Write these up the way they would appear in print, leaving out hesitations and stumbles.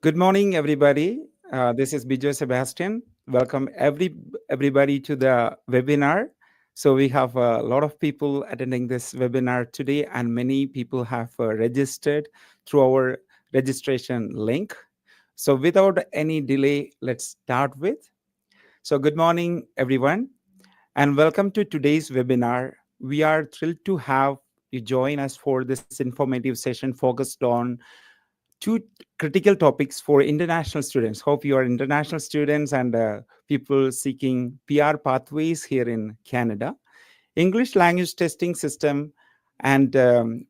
Good morning, everybody. This is Bijo Sebastian. Welcome everybody to the webinar. So we have a lot of people attending this webinar today, and many people have registered through our registration link. So without any delay, let's start with. So good morning, everyone, and welcome to today's webinar. We are thrilled to have you join us for this informative session focused on two critical topics for international students. Hope you are international students and people seeking PR pathways here in Canada. English language testing system and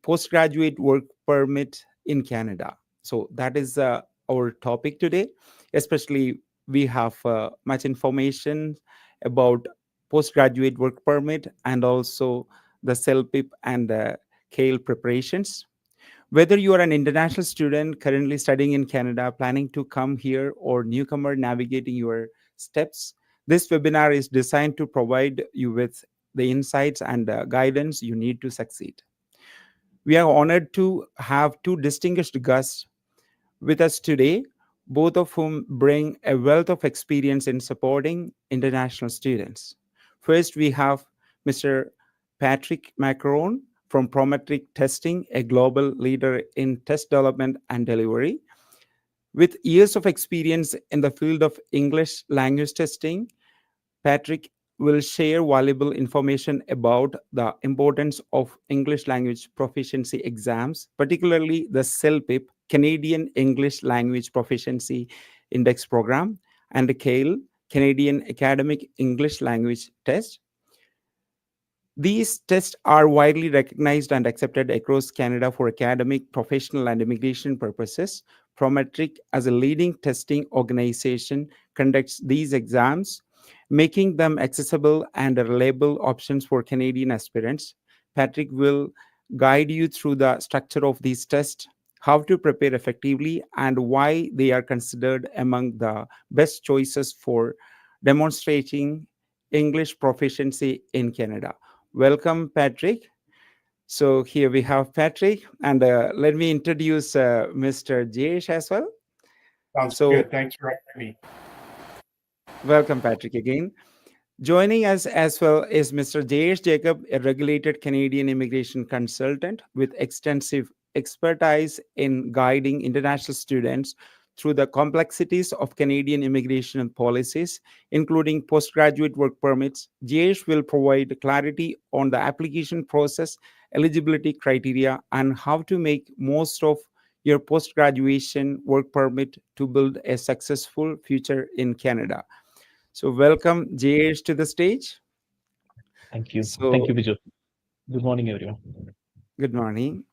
postgraduate work permit in Canada. So that is our topic today. Especially, we have much information about postgraduate work permit and also the CELPIP and CALE preparations. Whether you are an international student currently studying in Canada, planning to come here, or newcomer navigating your steps, this webinar is designed to provide you with the insights and guidance you need to succeed. We are honored to have two distinguished guests with us today, both of whom bring a wealth of experience in supporting international students. First, we have Mr. Patrick Maccarone from Prometric Testing, a global leader in test development and delivery. With years of experience in the field of English language testing, Patrick will share valuable information about the importance of English language proficiency exams, particularly the CELPIP, Canadian English Language Proficiency Index Program, and the CALE, Canadian Academic English Language Test. These tests are widely recognized and accepted across Canada for academic, professional, and immigration purposes. Prometric, as a leading testing organization, conducts these exams, making them accessible and reliable options for Canadian aspirants. Patrick will guide you through the structure of these tests, how to prepare effectively, and why they are considered among the best choices for demonstrating English proficiency in Canada. Welcome, Patrick. So here we have Patrick, and let me introduce Mr. Jayesh as well. Sounds So good. Thanks for having me. welcome, Patrick, again. Joining us as well is Mr. Jayesh Jacob, a regulated Canadian immigration consultant with extensive expertise in guiding international students through the complexities of Canadian immigration policies, including postgraduate work permits. Jayesh will provide clarity on the application process, eligibility criteria, and how to make most of your post-graduation work permit to build a successful future in Canada. So welcome Jayesh to the stage. Thank you. Thank So you, Viju. Good morning, everyone. good morning.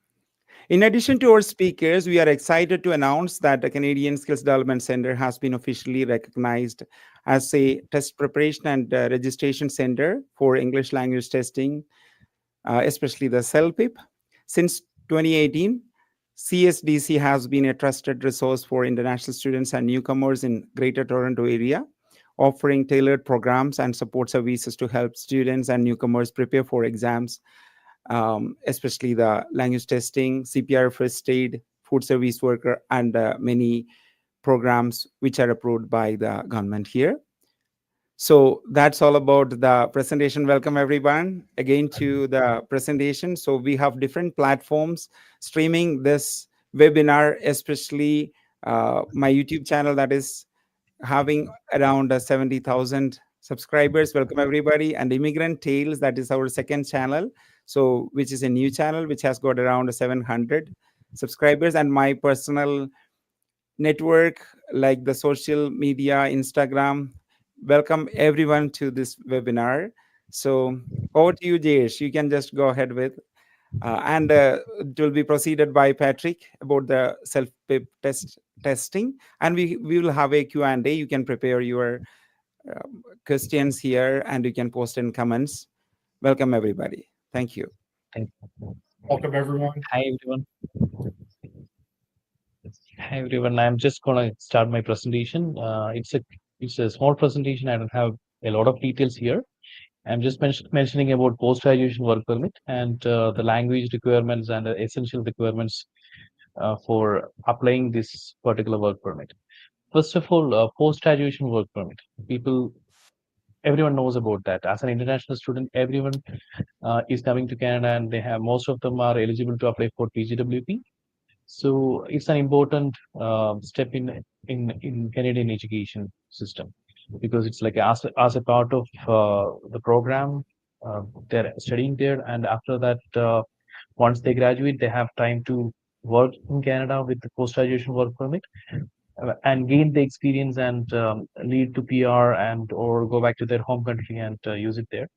In addition to our speakers, we are excited to announce that the Canadian Skills Development Center has been officially recognized as a test preparation and registration center for English language testing, especially the CELPIP. Since 2018, CSDC has been a trusted resource for international students and newcomers in Greater Toronto area, offering tailored programs and support services to help students and newcomers prepare for exams, especially the language testing, CPR first aid, food service worker, and many programs which are approved by the government here. So that's all about the presentation. Welcome everyone again to the presentation. So we have different platforms streaming this webinar, especially my YouTube channel that is having around 70,000 subscribers. Welcome everybody. And Immigrant Tales, that is our second channel. So which is a new channel which has got around 700 subscribers. And my personal network like the social media, Instagram. Welcome everyone to this webinar. So over to you, Jayesh. You can just go ahead with and it will be proceeded by Patrick about the self-pip testing, and we will have a Q&A. You can prepare your questions here, and you can post in comments. Welcome everybody. Thank you. Thank you. Welcome, everyone. Hi, everyone. Hi, everyone. I'm just gonna start my presentation. It's a small presentation. I don't have a lot of details here. I'm just mentioning about post-graduation work permit and the language requirements and the essential requirements for applying this particular work permit. First of all, post-graduation work permit. Everyone knows about that. As an international student, everyone is coming to Canada, and most of them are eligible to apply for PGWP. So it's an important step in Canadian education system, because it's like as a part of the program, they're studying there, and after that, once they graduate, they have time to work in Canada with the post-graduation work permit, and gain the experience, and lead to PR, and or go back to their home country and use it there.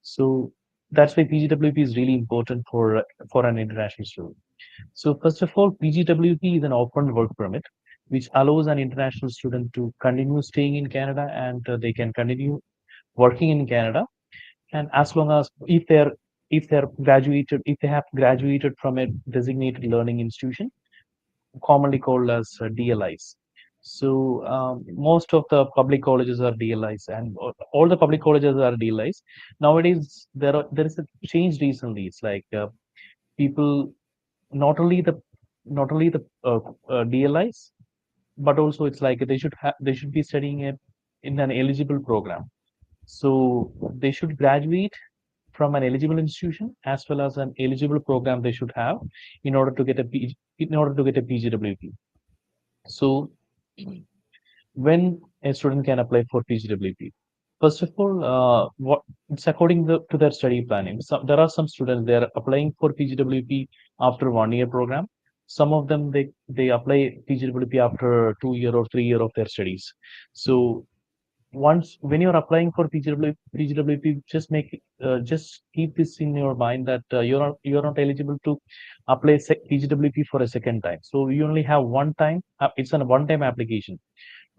So that's why PGWP is really important for an international student. So first of all, PGWP is an open work permit, which allows an international student to continue staying in Canada, and they can continue working in Canada. And as long as if they have graduated from a designated learning institution, commonly called as DLIs. So most of the public colleges are DLIs, and all the public colleges are DLIs. Nowadays, there is a change recently. It's like people, not only the DLIs, but also it's like they should be studying in an eligible program. So they should graduate from an eligible institution as well as an eligible program they should have in order to get a PGWP. So when a student can apply for PGWP, first of all, what it's according to their study planning. So there are some students, they are applying for PGWP after 1 year program. Some of them, they apply PGWP after 2 year or 3 year of their studies. So once when you're applying for PGWP, just keep this in your mind that you're not eligible to apply PGWP for a second time. So you only have one time. It's a one-time application.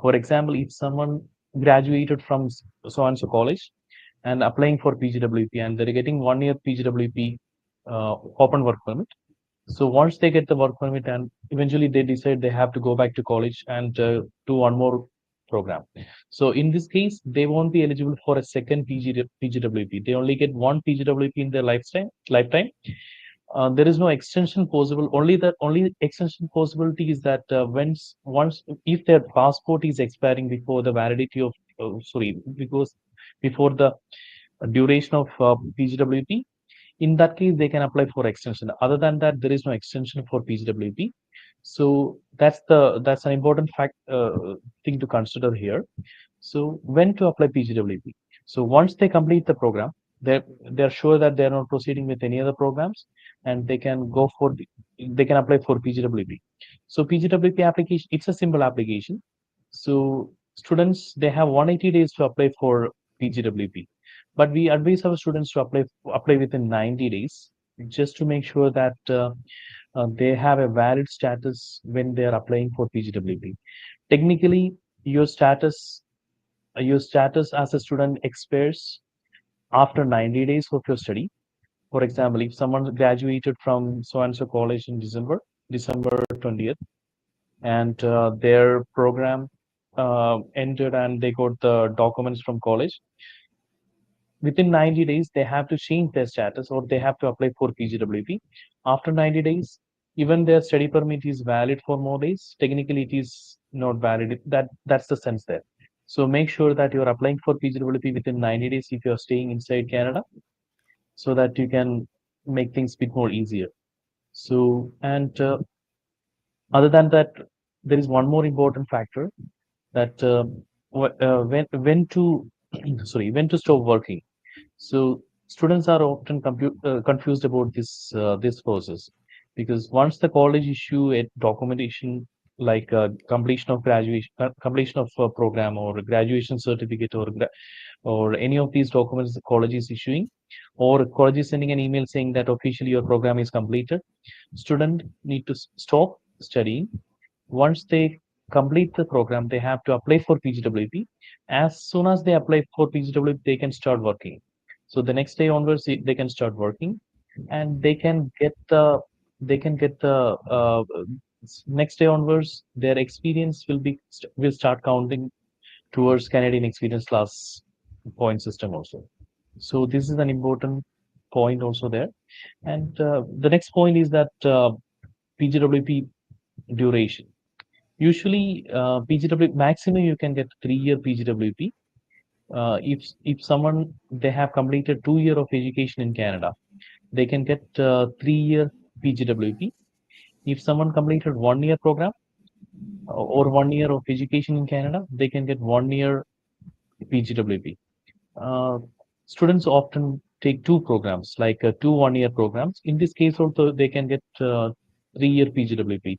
For example, if someone graduated from so and so college and applying for PGWP, and they're getting 1 year PGWP open work permit. So once they get the work permit, and eventually they decide they have to go back to college and do one more program. So in this case, they won't be eligible for a second PGWP. They only get one PGWP in their lifetime. There is no extension possible. Only extension possibility is that once if their passport is expiring before the validity of because before the duration of PGWP, in that case they can apply for extension. Other than that, there is no extension for PGWP. So that's an important thing to consider here. So when to apply PGWP? So once they complete the program, they're sure that they're not proceeding with any other programs, and they can apply for PGWP. So PGWP application, it's a simple application. So students, they have 180 days to apply for PGWP, but we advise our students to apply within 90 days, just to make sure that they have a valid status when they are applying for PGWP. Technically, your status as a student expires after 90 days of your study. For example, if someone graduated from so and so college in December 20th, and their program ended, and they got the documents from college, within 90 days they have to change their status, or they have to apply for PGWP. After 90 days, even their study permit is valid for more days, technically it is not valid. That's the sense there. So make sure that you're applying for PGWP within 90 days if you're staying inside Canada, so that you can make things a bit more easier. So, and other than that, there is one more important factor, that when to when to stop working. So students are often confused about this process, because once the college issue a documentation like completion of a program, or a graduation certificate, or any of these documents the college is issuing, or college is sending an email saying that officially your program is completed, student need to stop studying. Once they complete the program, they have to apply for PGWP. As soon as they apply for PGWP, they can start working. So the next day onwards, they can start working, and they can get the next day onwards. Their experience will start counting towards Canadian Experience Class point system also. So this is an important point also there. And the next point is that PGWP duration. Usually, PGW maximum you can get 3-year PGWP. If someone they have completed 2 year of education in Canada, they can get 3-year PGWP. If someone completed 1 year program or 1 year of education in Canada, they can get 1 year PGWP. Uh, Students often take two programs, like two 1 year programs. In this case, also they can get 3-year PGWP.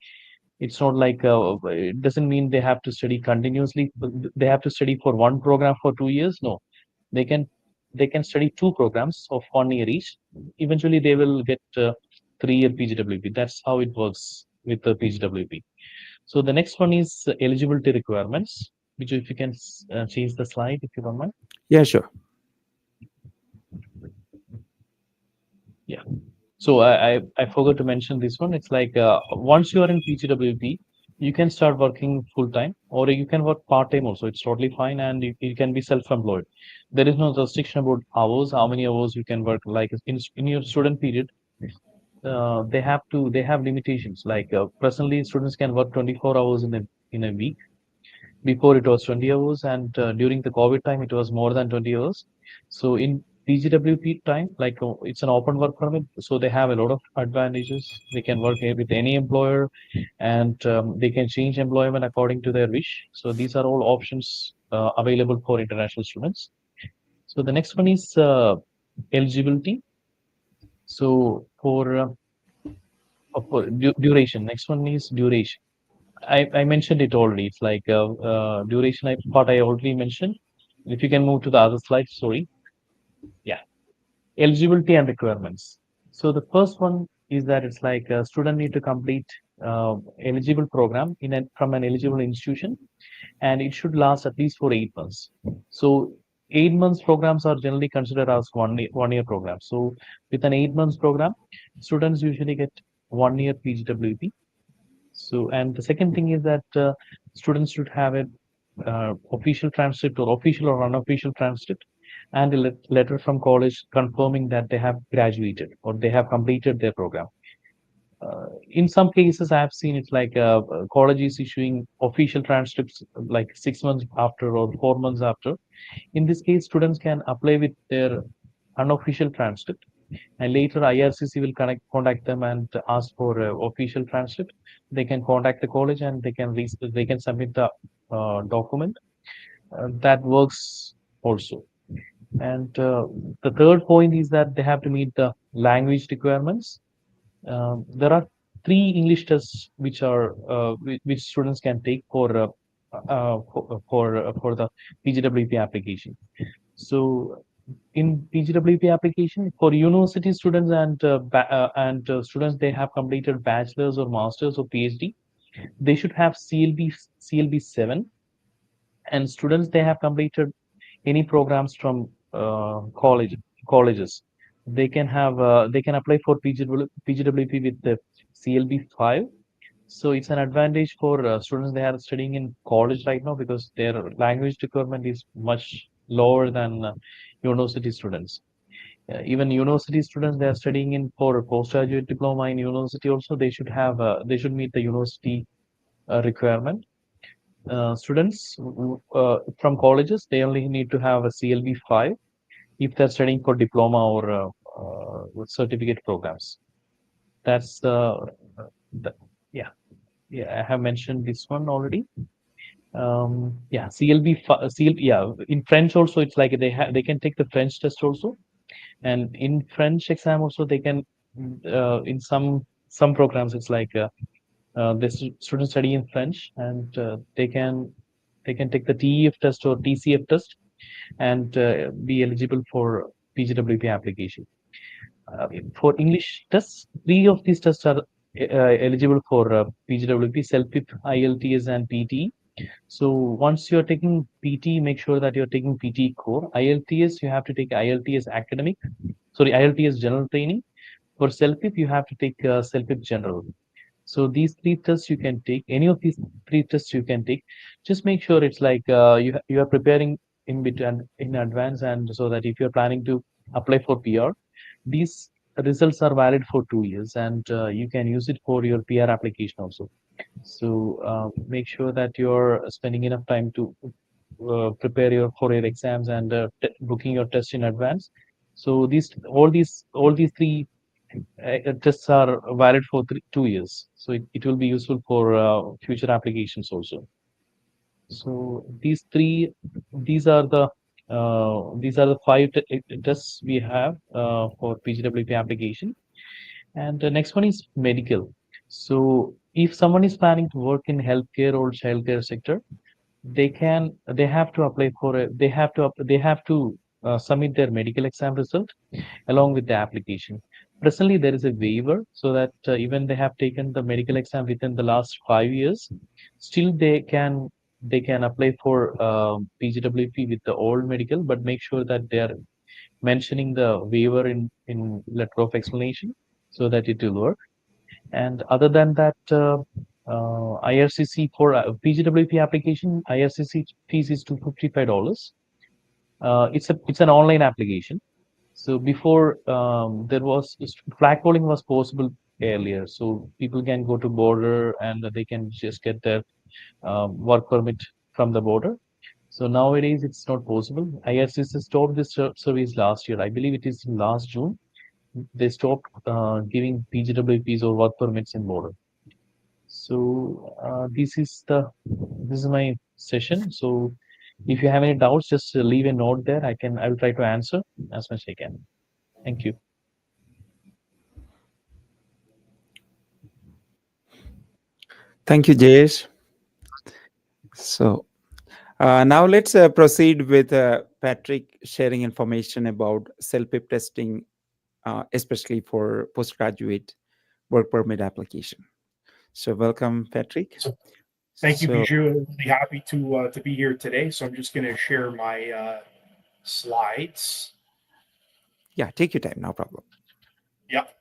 It's not like it doesn't mean they have to study continuously. They have to study for one program for 2 years. No, they can they can study two programs of 1 year each. Eventually, they will get 3-year PGWP. That's how it works with the PGWP. So the next one is eligibility requirements, which if you can change the slide if you don't mind. Yeah, sure. Yeah. So I forgot to mention this one. It's like once you are in PGWP, you can start working full time or you can work part time also. It's totally fine, and you can be self-employed. There is no restriction about hours, how many hours you can work. Like in your student period, they have limitations. Like presently, students can work 24 hours in a week. Before it was 20 hours, and during the COVID time, it was more than 20 hours. So in PGWP time, like it's an open work permit, so they have a lot of advantages. They can work with any employer, and they can change employment according to their wish. So these are all options available for international students. So the next one is eligibility. So for duration, next one is duration. I mentioned it already. It's like duration. I already mentioned. If you can move to the other slide, sorry. Yeah, eligibility and requirements. So the first one is that it's like a student need to complete eligible program from an eligible institution, and it should last at least for 8 months. So 8 months programs are generally considered as 1 year program. So with an 8 months program, students usually get 1 year PGWP. So, and the second thing is that students should have a official transcript or official or unofficial transcript and a letter from college confirming that they have graduated or they have completed their program. In some cases, I have seen it's like college is issuing official transcripts like 6 months after or 4 months after. In this case, students can apply with their unofficial transcript, and later IRCC will contact them and ask for official transcript. They can contact the college and they can submit the document. That works also. And the third point is that they have to meet the language requirements. There are three English tests which students can take for the PGWP application. So in PGWP application for university students and students they have completed bachelor's or master's or PhD, they should have CLB 7, and students they have completed any programs from colleges, they can apply for PGWP with the CLB 5. So it's an advantage for students they are studying in college right now because their language requirement is much lower than university students. Even university students they are studying in for postgraduate diploma in university also they should meet the university requirement. Students from colleges they only need to have a CLB 5 if they're studying for diploma or certificate programs. That's the, yeah. Yeah, I have mentioned this one already. Yeah, yeah, in French also it's like they can take the French test also, and in French exam also they can in some programs it's like the students study in French and they can take the TEF test or TCF test and be eligible for PGWP application. For English tests, three of these tests are eligible for PGWP: CELPIP, IELTS, and PT. So once you're taking PT, make sure that you're taking PT core. IELTS, you have to take IELTS academic. Sorry, IELTS general training. For CELPIP, you have to take CELPIP general. So these three tests you can take. Any of these three tests you can take. Just make sure it's like you are preparing in between in advance, and so that if you're planning to apply for PR, these results are valid for 2 years, and you can use it for your PR application also. So make sure that you're spending enough time to prepare for your exams and booking your test in advance. So all these three tests are valid for 2 years. So it will be useful for future applications also. So these are the five tests we have for PGWP application. And the next one is medical. So if someone is planning to work in healthcare or childcare sector, they have to apply for a they have to submit their medical exam result along with the application. Presently, there is a waiver so that even they have taken the medical exam within the last 5 years, still they can apply for PGWP with the old medical, but make sure that they are mentioning the waiver in letter of explanation so that it will work. And other than that, IRCC for PGWP application, IRCC fees is $255. It's an online application. So before there was flag polling was possible earlier, so people can go to border and they can just get their work permit from the border. So nowadays it's not possible. IRCC stopped this service last year. I believe it is last June. They stopped giving PGWPs or work permits in border. So this is my session. So if you have any doubts, just leave a note there. I will try to answer as much as I can. Thank you. Thank you, Jayesh. So now let's proceed with Patrick sharing information about CELPIP testing, especially for postgraduate work permit application. So welcome, Patrick. So thank you, So, Bijou. I'm really happy to be here today. So I'm just going to share my slides. yeah, take your time, no problem. Yep.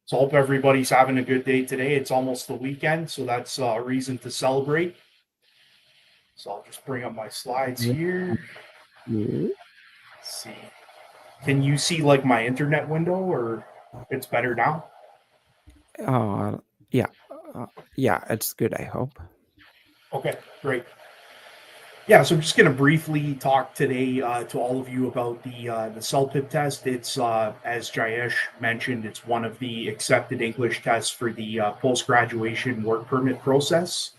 So I hope everybody's having a good day today. It's almost the weekend, so that's a reason to celebrate. So I'll just bring up my slides here. Yeah. Let's see. Can you see like my internet window, or it's better now? Uh, yeah, yeah, it's good, I hope. Okay, great. Yeah, so I'm just going to briefly talk today to all of you about the CELPIP test. It's as Jayesh mentioned, it's one of the accepted English tests for the post graduation work permit process.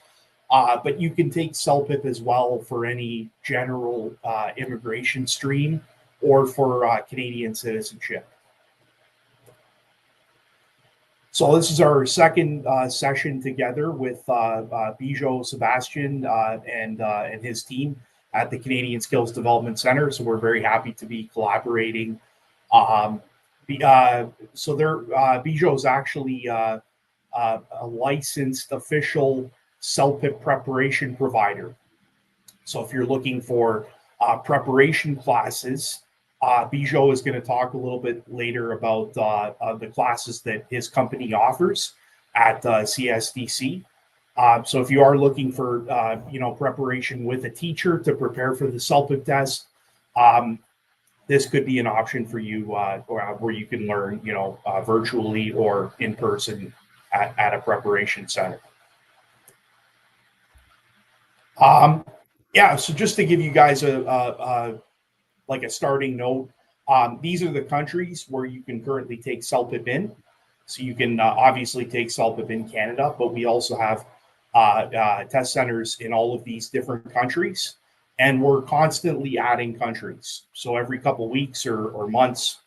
But you can take CELPIP as well for any general immigration stream or for Canadian citizenship. So this is our second session together with Bijou Sebastian and his team at the Canadian Skills Development Center. So we're very happy to be collaborating. Um, Bijou is actually a licensed official CELPIP preparation provider. So if you're looking for preparation classes, Bijou is going to talk a little bit later about the classes that his company offers at CSDC. So if you are looking for preparation with a teacher to prepare for the CELPIP test, this could be an option for you where you can learn virtually or in person at a preparation center. Yeah, so just to give you guys a starting note, these are the countries where you can currently take CELPIP in. So you can obviously take CELPIP in Canada, but we also have test centers in all of these different countries, and we're constantly adding countries. So every couple weeks or months,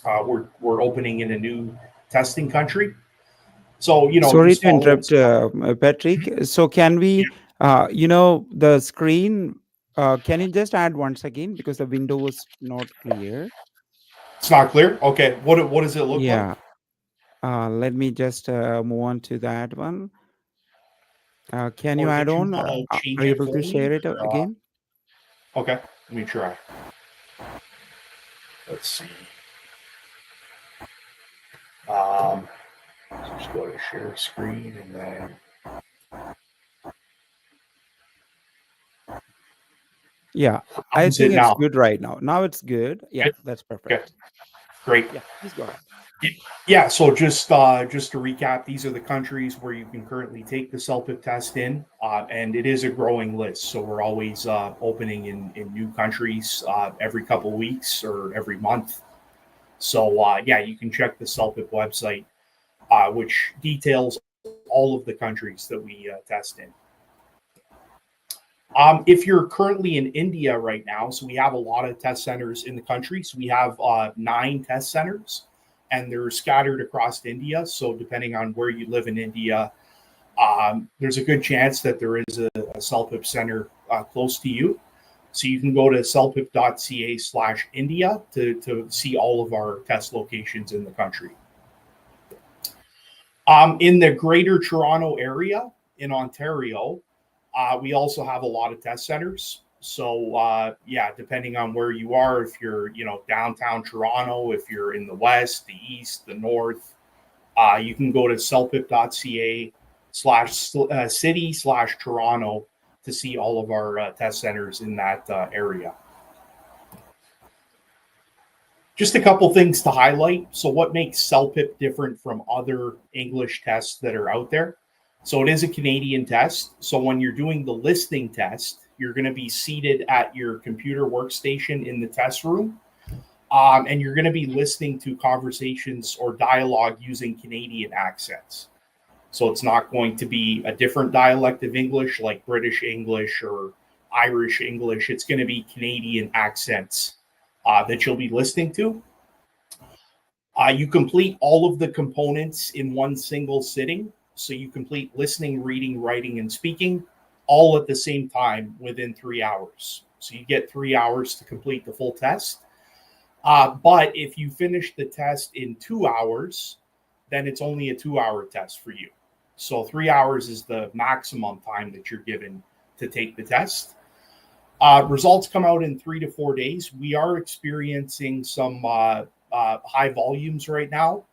we're opening in a new testing country. So Sorry just to follow interrupt, Patrick. So can we, the screen, can you just add once again because the window was not clear? It's not clear. Okay, what does it look like? Yeah. Let me just move on to that one. Can you Or add would you on? want to Are change you it able for to me? share it Or, again? okay, let me try. Let's see. So just go to share screen and then. Yeah, I How's think it it's now? good right now. Now it's good. Yeah, Okay. that's Okay. perfect. Great. Yeah, please go ahead. Yeah, so just to recap, these are the countries where you can currently take the CELPIP test in, and it is a growing list. So we're always opening in new countries every couple weeks or every month. So yeah, you can check the CELPIP website, which details all of the countries that we test in. If you're currently in India right now, so we have a lot of test centers in the country. So we have 9 test centers, and they're scattered across India. So depending on where you live in India, there's a good chance that there is a CELPIP center close to you. So you can go to celpip.ca/India to see all of our test locations in the country. In the Greater Toronto area in Ontario, we also have a lot of test centers. So yeah, depending on where you are, if you're downtown Toronto, if you're in the west, the east, the north, you can go to celpip.ca/city/Toronto to see all of our test centers in that area. Just a couple things to highlight. So what makes CELPIP different from other English tests that are out there? So it is a Canadian test. So when you're doing the listening test, you're going to be seated at your computer workstation in the test room, and you're going to be listening to conversations or dialogue using Canadian accents. So it's not going to be a different dialect of English like British English or Irish English. It's going to be Canadian accents that you'll be listening to. You complete all of the components in one single sitting. So you complete listening, reading, writing, and speaking all at the same time within 3 hours. So you get 3 hours to complete the full test. But if you finish the test in 2 hours, then it's only a 2-hour test for you. So 3 hours is the maximum time that you're given to take the test. Results come out in 3 to 4 days. We are experiencing some high volumes right now.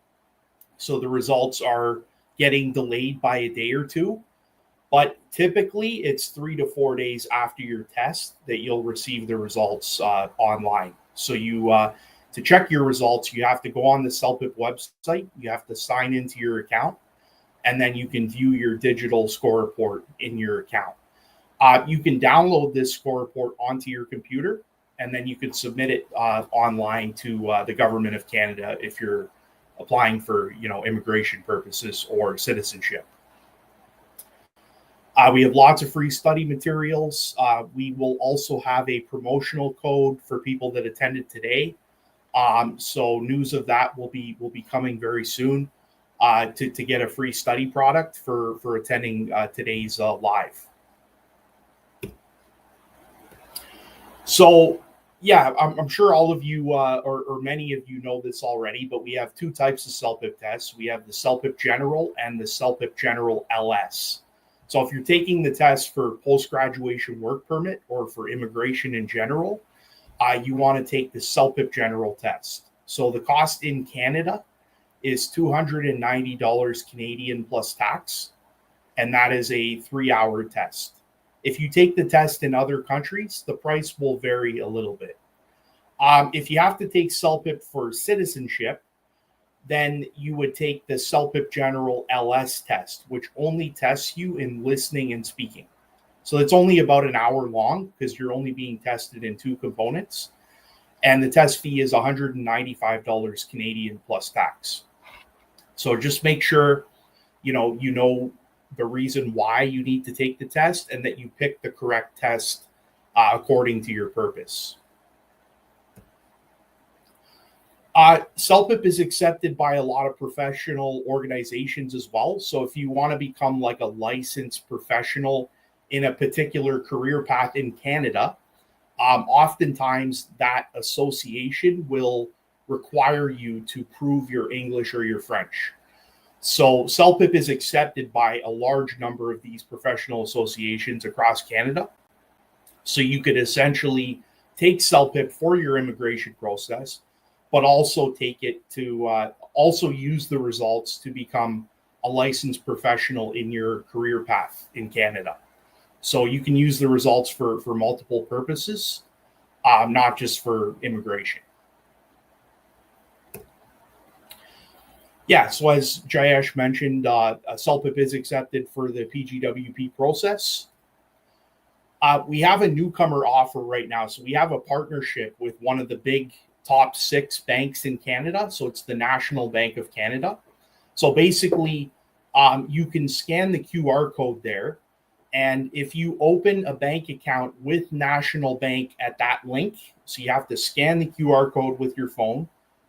So the results are getting delayed by a day or two. But typically, it's 3 to 4 days after your test that you'll receive the results online. So you to check your results, you have to go on the CELPIP website. You have to sign into your account, and then you can view your digital score report in your account. You can download this score report onto your computer, and then you can submit it online to the Government of Canada if you're applying for immigration purposes or citizenship. We have lots of free study materials. We will also have a promotional code for people that attended today. So news of that will be coming very soon to get a free study product for attending today's live. So yeah, I'm sure all of you or many of you know this already, but we have 2 types of CELPIP tests. We have the CELPIP General and the CELPIP General LS. So if you're taking the test for post-graduation work permit or for immigration in general, you want to take the CELPIP General test. So the cost in Canada is $290 Canadian plus tax, and that is a 3-hour test. If you take the test in other countries, the price will vary a little bit. If you have to take CELPIP for citizenship, then you would take the CELPIP General LS test, which only tests you in listening and speaking. So it's only about an hour long because you're only being tested in 2 components. And the test fee is $195 Canadian plus tax. So just make sure you know the reason why you need to take the test and that you pick the correct test according to your purpose. CELPIP is accepted by a lot of professional organizations as well. So if you want to become like a licensed professional in a particular career path in Canada, oftentimes that association will require you to prove your English or your French. So CELPIP is accepted by a large number of these professional associations across Canada. So you could essentially take CELPIP for your immigration process, but also take it to also use the results to become a licensed professional in your career path in Canada. So you can use the results for multiple purposes, not just for immigration. Yeah, so as Jayesh mentioned, CELPIP is accepted for the PGWP process. We have a newcomer offer right now. So we have a partnership with one of the big top 6 banks in Canada. So it's the National Bank of Canada. So basically, you can scan the QR code there. And if you open a bank account with National Bank at that link, so you have to scan the QR code with your phone,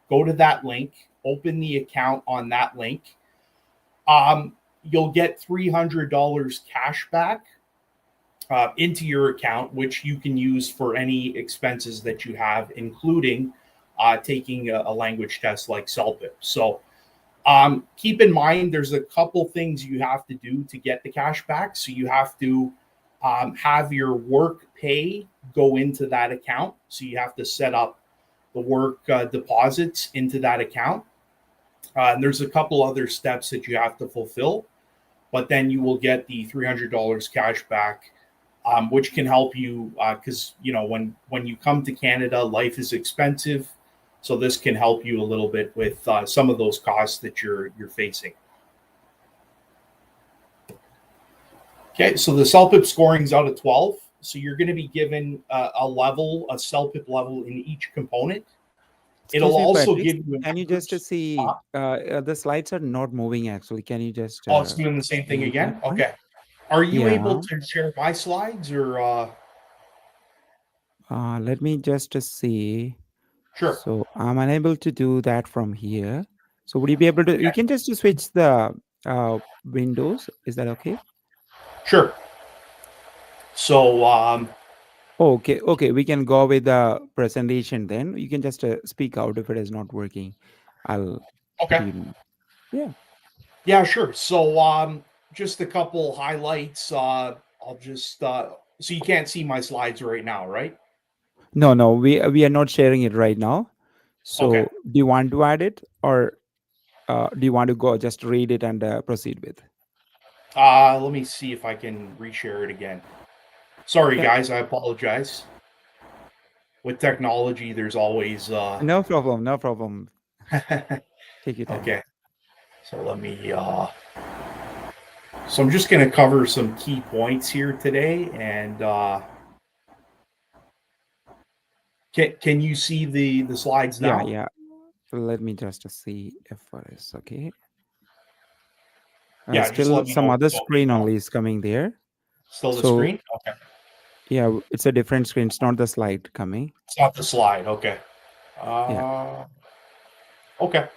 go to that link, open the account on that link. You'll get $300 cash back into your account, which you can use for any expenses that you have, including taking a language test like CELPIP. So keep in mind, there's a couple things you have to do to get the cash back. So you have to have your work pay go into that account. So you have to set up the work deposits into that account. And there's a couple other steps that you have to fulfill, but then you will get the $300 cash back, which can help you because when you come to Canada, life is expensive. So this can help you a little bit with some of those costs that you're facing. Okay, so the CELPIP scoring is out of 12. So you're going to be given a CELPIP level in each component. It'll also give you. Can you just see the slides are not moving actually? Can you just? It's doing the same thing again. Okay. Are you able to share my slides or? Let me just see. Sure. So I'm unable to do that from here. So would you be able to? Okay. You can just switch the windows. Is that okay? Sure. So. Okay. We can go with the presentation then. You can just speak out if it is not working. I'll. Okay. Yeah. Yeah, sure. So just a couple highlights. I'll just so you can't see my slides right now, right? No. We are not sharing it right now. So okay. Do you want to add it or do you want to go just read it and proceed with? Let me see if I can reshare it again. Sorry, guys. I apologize. With technology, there's always No problem. Take your time. Okay. So let me so I'm just going to cover some key points here today, and can you see the slides now? Yeah. Let me just see if it is okay. Yeah, still some other screen only is coming there. Still the screen? Okay. Yeah, it's a different screen. It's not the slide coming. It's not the slide. Okay. Yeah. Okay.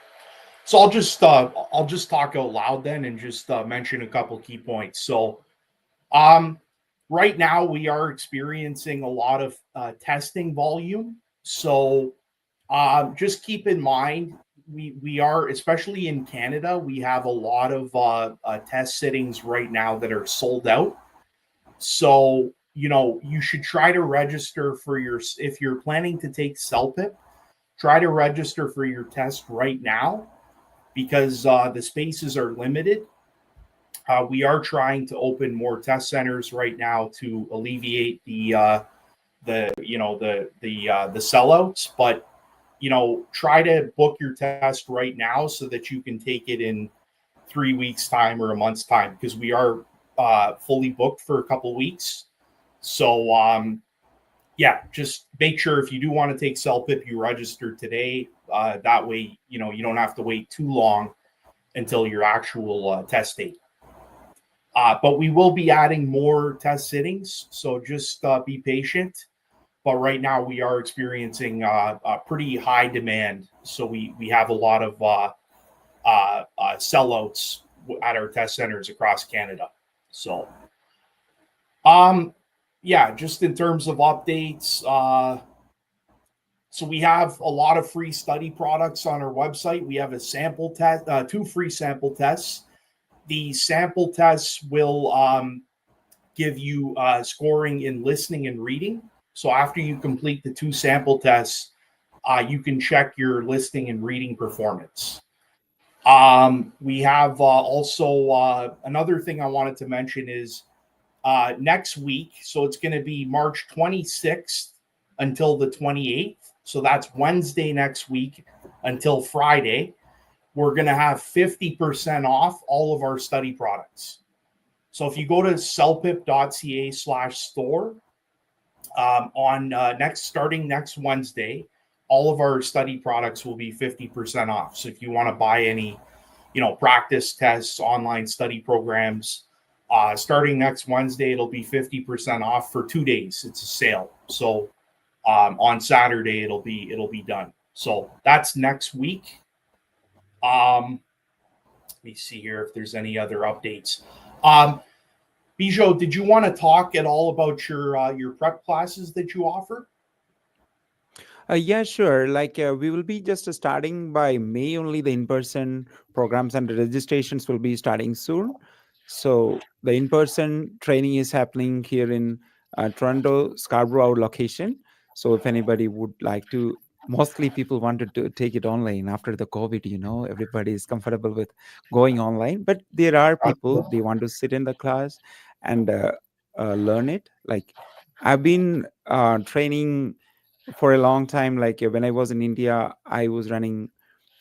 So I'll just talk out loud then and just mention a couple key points. So right now we are experiencing a lot of testing volume. So just keep in mind, we are, especially in Canada, we have a lot of test sittings right now that are sold out. So, you should try to register for if you're planning to take CELPIP, try to register for your test right now because the spaces are limited. We are trying to open more test centers right now to alleviate the sellouts, but try to book your test right now so that you can take it in 3 weeks time or a month's time, because we are fully booked for a couple weeks. So just make sure if you do want to take CELPIP, you register today. That way, you don't have to wait too long until your actual test date. But we will be adding more test sittings, so just be patient. But right now we are experiencing a pretty high demand, so we have a lot of sellouts at our test centers across Canada. So, just in terms of updates, so we have a lot of free study products on our website. We have a sample test, 2 free sample tests. The sample tests will give you scoring in listening and reading. So after you complete the 2 sample tests, you can check your listening and reading performance. We have also another thing I wanted to mention is next week. So it's going to be March 26th until the 28th. So that's Wednesday next week until Friday. we're going to have 50% off all of our study products. So if you go to celpip.ca/store, starting next Wednesday, all of our study products will be 50% off. So if you want to buy any, practice tests, online study programs, starting next Wednesday, it'll be 50% off for 2 days. It's a sale. So on Saturday, it'll be done. So that's next week. Let me see here if there's any other updates. Bijo, did you want to talk at all about your prep classes that you offer? Yeah, sure. Like we will be just starting by May only. The in-person programs and the registrations will be starting soon. So the in-person training is happening here in Toronto, Scarborough, our location. So if anybody would like to, mostly people wanted to take it online after the COVID. Everybody is comfortable with going online, but there are people they want to sit in the class and learn it. Like I've been training for a long time. Like when I was in India, I was running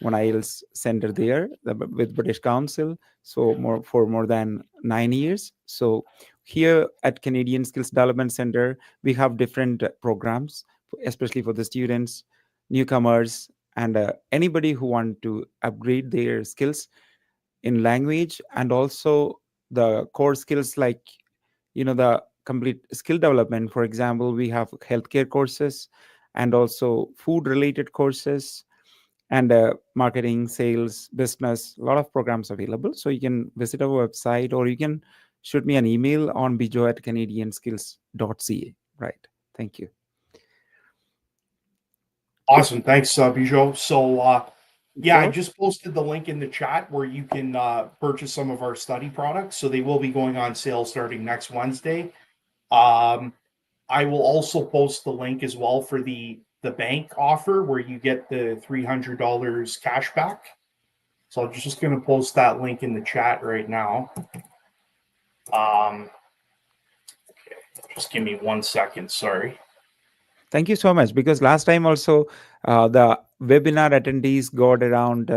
one IELTS center there with British Council. So more than 9 years. So here at Canadian Skills Development Center, we have different programs, especially for the students, newcomers, and anybody who want to upgrade their skills in language, and also the core skills like the complete skill development. For example, we have healthcare courses and also food related courses, and marketing, sales, business, a lot of programs available. So you can visit our website, or you can shoot me an email on bijo@canadianskills.ca. Right. Thank you. Awesome. Thanks, Bijo. So I Sure. just posted the link in the chat where you can purchase some of our study products. So they will be going on sale starting next Wednesday. I will also post the link as well for the bank offer where you get the $300 cash back. So I'm just going to post that link in the chat right now. Just give me 1 second. Sorry. Thank you so much. Because last time also, the webinar attendees got around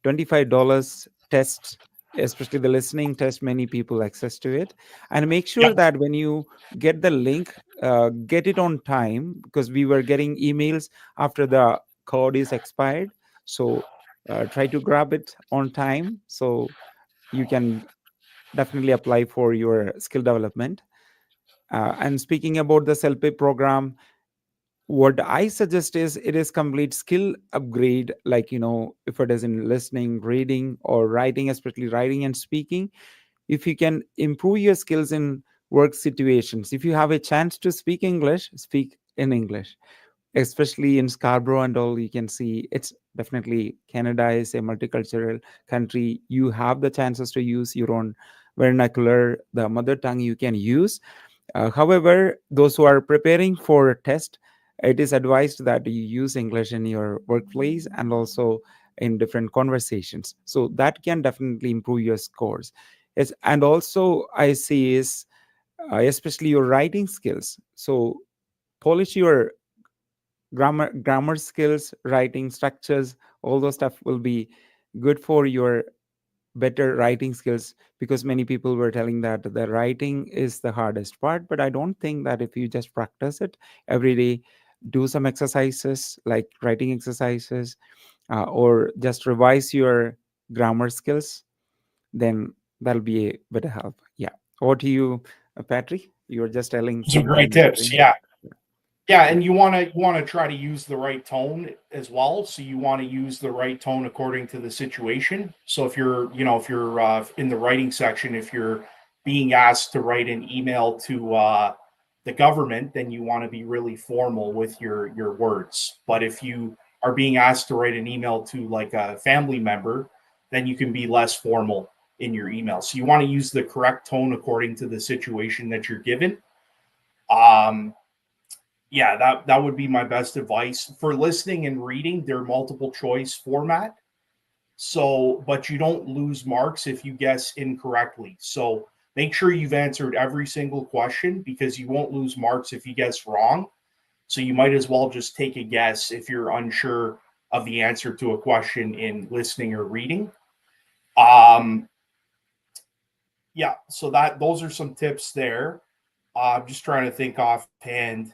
$25 tests, especially the listening test. Many people access to it, and make sure that when you get the link, get it on time, because we were getting emails after the code is expired. So try to grab it on time so you can definitely apply for your skill development. And speaking about the CELPIP program, what I suggest is it is complete skill upgrade. Like, if it is in listening, reading, or writing, especially writing and speaking, if you can improve your skills in work situations, if you have a chance to speak English, speak in English, especially in Scarborough and all. You can see it's definitely Canada is a multicultural country. You have the chances to use your own vernacular, the mother tongue you can use. However, those who are preparing for a test, it is advised that you use English in your workplace and also in different conversations. So that can definitely improve your scores. Yes, and also I see is especially your writing skills. So polish your grammar skills, writing structures, all those stuff will be good for your better writing skills, because many people were telling that the writing is the hardest part. But I don't think that if you just practice it every day, do some exercises like writing exercises, or just revise your grammar skills, then that'll be a better help. Yeah. Over to you, Patrick. You were just telling Some something great in tips. between. Yeah, and you want to try to use the right tone as well. So you want to use the right tone according to the situation. So if you're in the writing section, if you're being asked to write an email to the government, then you want to be really formal with your words. But if you are being asked to write an email to like a family member, then you can be less formal in your email. So you want to use the correct tone according to the situation that you're given. That would be my best advice. For listening and reading, they're multiple choice format. So, but you don't lose marks if you guess incorrectly. So make sure you've answered every single question, because you won't lose marks if you guess wrong. So you might as well just take a guess if you're unsure of the answer to a question in listening or reading. Yeah, so those are some tips there. I'm just trying to think offhand.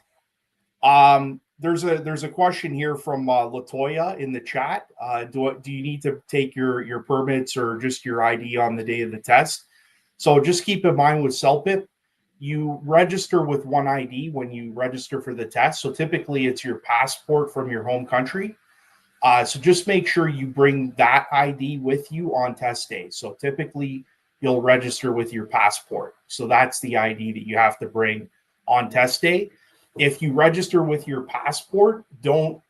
There's a question here from Latoya in the chat. Do you need to take your permits or just your ID on the day of the test? So just keep in mind with CELPIP, you register with one ID when you register for the test. So typically it's your passport from your home country. So just make sure you bring that ID with you on test day. So typically you'll register with your passport. So that's the ID that you have to bring on test day. If you register with your passport, don't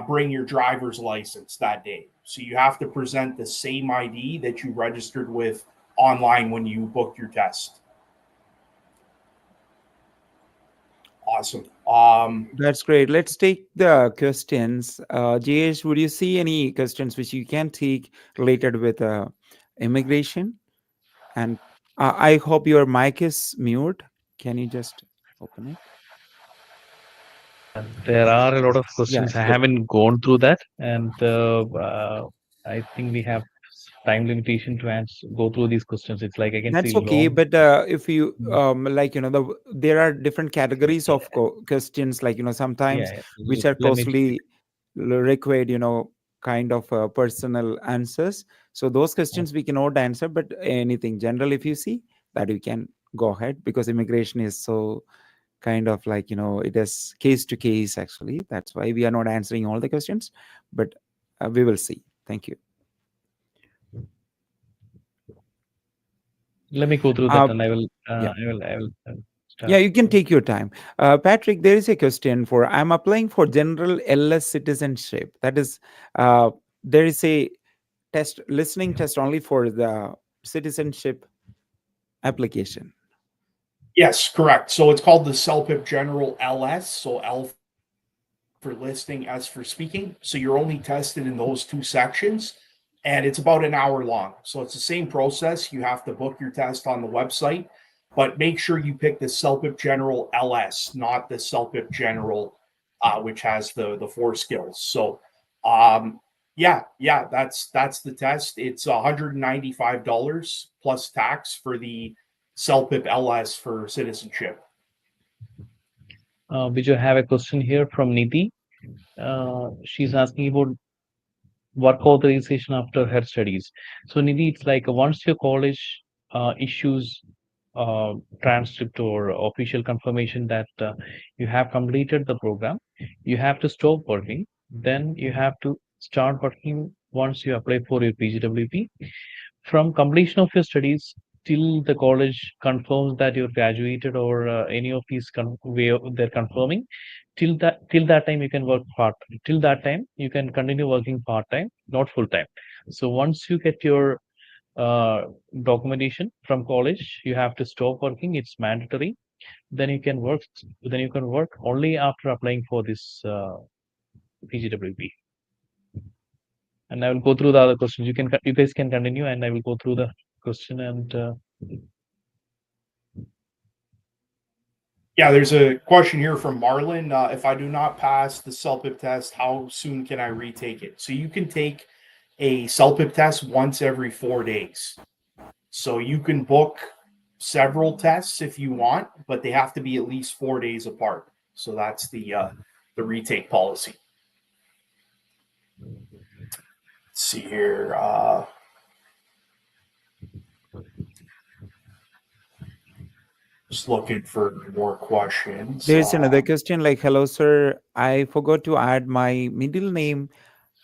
bring your driver's license that day. So you have to present the same ID that you registered with online when you booked your test. Awesome. That's great. Let's take the questions. Jayesh, would you see any questions which you can take related with immigration? And I hope your mic is mute. Can you just open it? There are a lot of Yeah, questions. I good. haven't gone through that, and I think we have time limitation to go through these questions. It's like I can That's see okay, long. but if you like, there are different categories of questions, like, sometimes Yeah, which are let me. closely required, kind of personal answers. So those questions we cannot answer, but anything general, if you see that, you can go ahead, because immigration is so kind of like, it is case to case, actually. That's why we are not answering all the questions, but we will see. Thank you. Let me go through that, and I will. Yeah. I will Yeah, start. you can take your time. Patrick, there is a question for, I'm applying for general LS citizenship. That is, there is a test, listening test only for the citizenship application. Yes, correct. So it's called the CELPIP General LS. So L for listening, S for speaking. So you're only tested in those two sections, and it's about an hour long. So it's the same process. You have to book your test on the website, but make sure you pick the CELPIP General LS, not the CELPIP General, which has the four skills. So, yeah, that's the test. It's $195 plus tax for the CELPIP LS for citizenship. Vijay, I have a question here from Nidhi. She's asking about work authorization after her studies. So Nidhi, it's like once your college issues transcript or official confirmation that you have completed the program, you have to stop working. Then you have to start working once you apply for your PGWP. From completion of your studies till the college confirms that you're graduated, or any of these way they're confirming, till that time you can work part. Till that time you can continue working part time, not full time. So once you get your uh, documentation from college, you have to stop working. It's mandatory. Then you can work. Then you can work only after applying for this PGWP. And I will go through the other questions. You guys can continue, and I will go through the question. And Yeah, there's a question here from Marlon. If I do not pass the CELPIP test, how soon can I retake it? So you can take a CELPIP test once every 4 days. So you can book several tests if you want, but they have to be at least 4 days apart. So that's the retake policy. Let's see here. Just looking for more questions. There's another question like, hello, sir. I forgot to add my middle name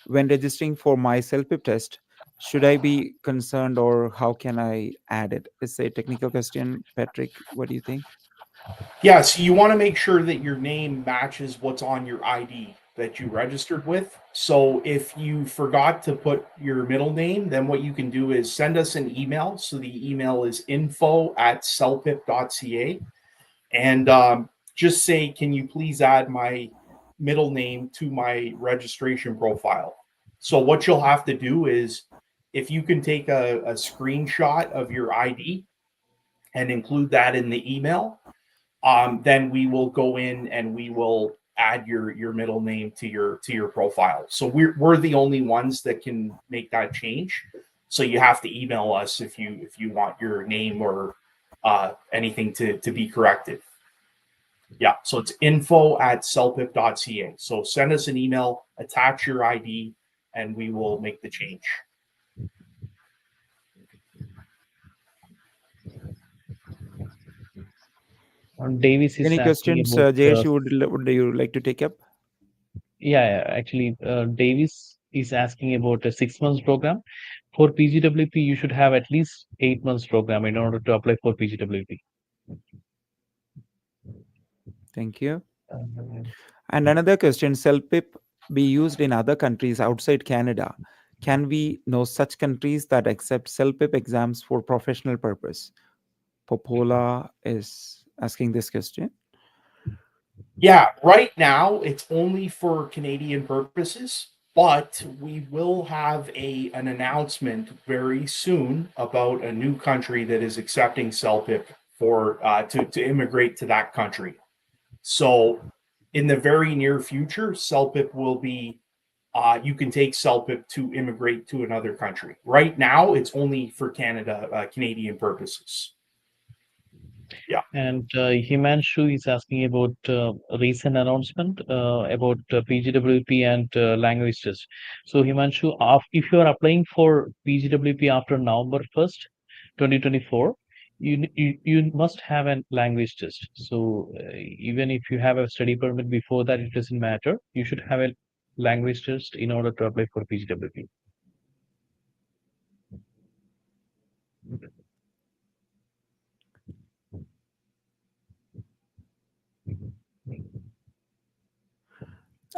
when registering for my self-pip test. Should I be concerned, or how can I add it? It's a technical question. Patrick, what do you think? Yeah, so you want to make sure that your name matches what's on your ID that you registered with. So if you forgot to put your middle name, then what you can do is send us an email. So the email is info@celpip.ca. And just say, can you please add my middle name to my registration profile? So what you'll have to do is, if you can take a screenshot of your ID and include that in the email, then we will go in and we will add your middle name to your profile. So we're the only ones that can make that change. So you have to email us if you want your name or anything to be corrected. Yeah, so it's info@celpip.ca. So send us an email, attach your ID, and we will make the change. Davis is Any asking questions, about Jayesh, would you like to take up? yeah, actually, Davis is asking about a 6 months program. For PGWP, you should have at least 8 months program in order to apply for PGWP. Thank you. Uh, And another question, CELPIP be used in other countries outside Canada? Can we know such countries that accept CELPIP exams for professional purpose? Popola is asking this question. Yeah, right now it's only for Canadian purposes, but we will have an announcement very soon about a new country that is accepting CELPIP for to immigrate to that country. So in the very near future, CELPIP will be you can take CELPIP to immigrate to another country. Right now, it's only for Canadian purposes. Yeah. And Himanshu is asking about recent announcement about PGWP and language test. So Himanshu, if you are applying for PGWP after November 1st, 2024, you must have a language test. So even if you have a study permit before that, it doesn't matter. You should have a language test in order to apply for PGWP.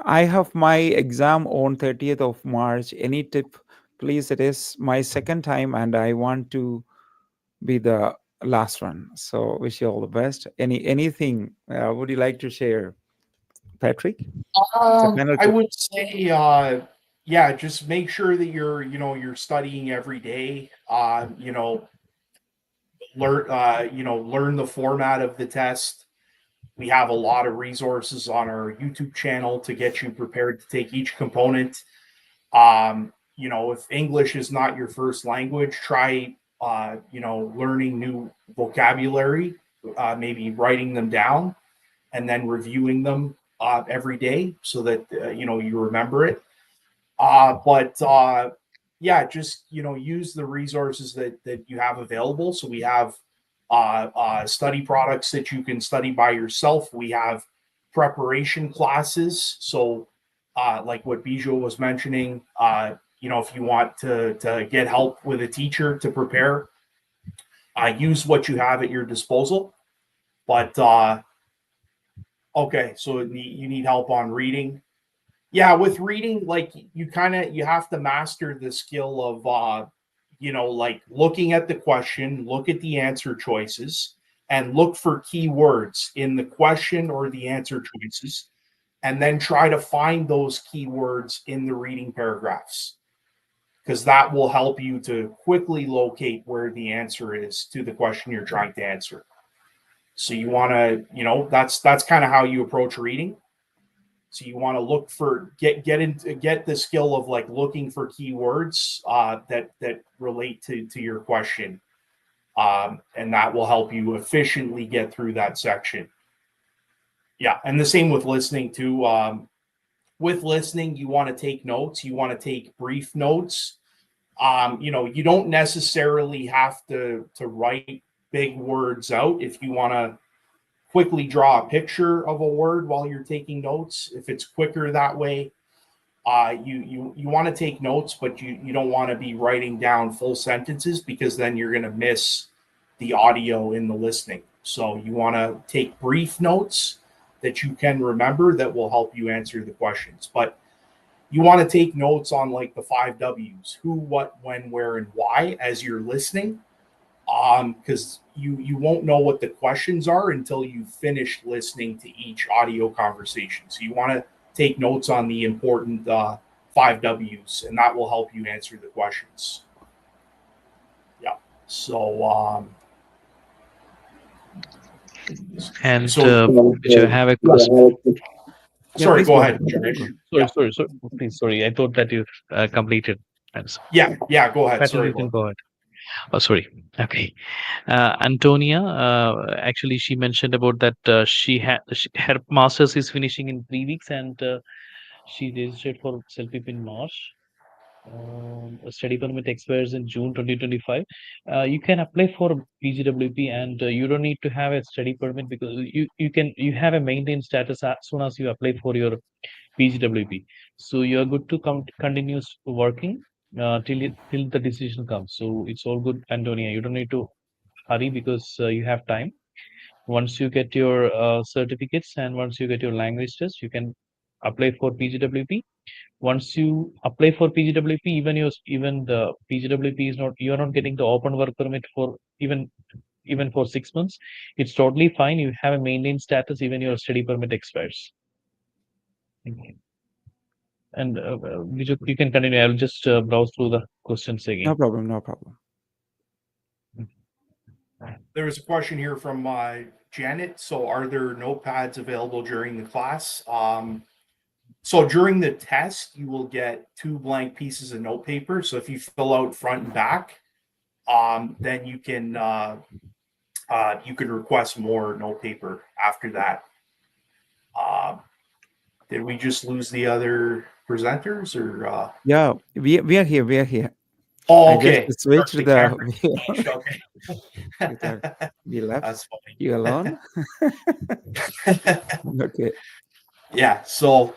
I have my exam on 30th of March. Any tip, please? It is my second time and I want to be the last one. So wish you all the best. Anything would you like to share, Patrick? It's a final I tip. would say, yeah, just make sure that you're studying every day. Learn the format of the test. We have a lot of resources on our YouTube channel to get you prepared to take each component. If English is not your first language, try, learning new vocabulary, maybe writing them down and then reviewing them every day so that, you remember it. But yeah, just, use the resources that you have available. So we have study products that you can study by yourself. We have preparation classes. So, like what Bijou was mentioning, if you want to get help with a teacher to prepare, use what you have at your disposal. But okay, so you need help on reading. Yeah, with reading, like you have to master the skill of like looking at the question, look at the answer choices, and look for keywords in the question or the answer choices, and then try to find those keywords in the reading paragraphs, because that will help you to quickly locate where the answer is to the question you're trying to answer. So you want to, that's kind of how you approach reading. So you want to look for get the skill of like looking for keywords that relate to your question, and that will help you efficiently get through that section. Yeah, and the same with listening too. With listening, you want to take notes. You want to take brief notes. You don't necessarily have to write big words out if you want to quickly draw a picture of a word while you're taking notes. If it's quicker that way, you want to take notes, but you don't want to be writing down full sentences, because then you're going to miss the audio in the listening. So you want to take brief notes that you can remember that will help you answer the questions. But you want to take notes on like the 5 W's: who, what, when, where, and why, as you're listening, because you won't know what the questions are until you finish listening to each audio conversation. So you want to take notes on the important 5 W's, and that will help you answer the questions. Yeah. So And so I have a question. Sorry, please go go ahead, ahead. Jayesh. Sorry, please, sorry. I thought that you completed. Yeah, go ahead. Patrick, Sorry you can about go ahead. Oh, sorry. Okay. Antonia, actually, she mentioned about that her master's is finishing in 3 weeks, and she registered for CELPIP in March. A study permit expires in June 2025. You can apply for PGWP, and you don't need to have a study permit, because you have a maintained status as soon as you apply for your PGWP. So you are good to continue working till the decision comes. So it's all good, Antonia. You don't need to hurry, because you have time. Once you get your certificates and once you get your language test, you can apply for PGWP. Once you apply for PGWP, even the PGWP is not, you are not getting the open work permit for even for 6 months. It's totally fine. You have a maintained status, even your study permit expires. Okay. And you can continue. I'll just browse through the questions again. No problem. No problem. There was a question here from Janet. So, are there notepads available during the class? So during the test, you will get 2 blank pieces of note paper. So if you fill out front and back, then you can request more note paper after that. Did we just lose the other presenters, or? Yeah, we are here. We are here. Oh, I okay. just switched Perfect. the. Okay. We left. That's funny. You alone? Okay. Yeah. So,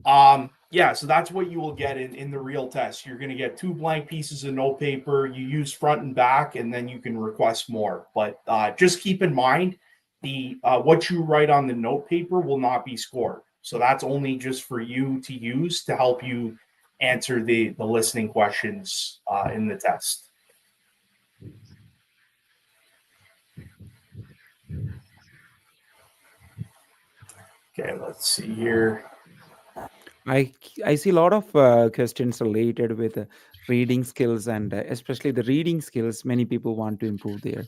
so that's what you will get in the real test. You're going to get 2 blank pieces of note paper. You use front and back, and then you can request more. But just keep in mind, the what you write on the note paper will not be scored. So that's only just for you to use to help you answer the listening questions in the test. Okay, let's see here. I see a lot of questions related with reading skills, and especially the reading skills. Many people want to improve their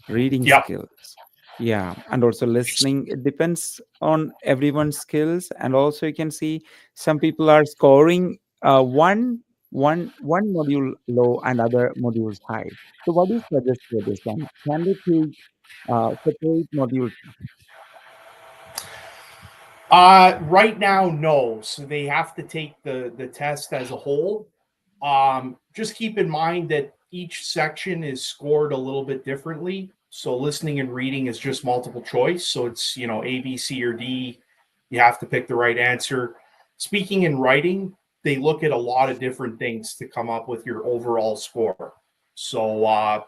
reading Yep. skills. Yeah, and also listening. It depends on everyone's skills, and also you can see some people are scoring one module low and other modules high. So what do you suggest for this one? Can they take separate modules? Right now, no. So they have to take the test as a whole. Just keep in mind that each section is scored a little bit differently. So listening and reading is just multiple choice. So it's, A, B, C, or D. You have to pick the right answer. Speaking and writing, they look at a lot of different things to come up with your overall score. So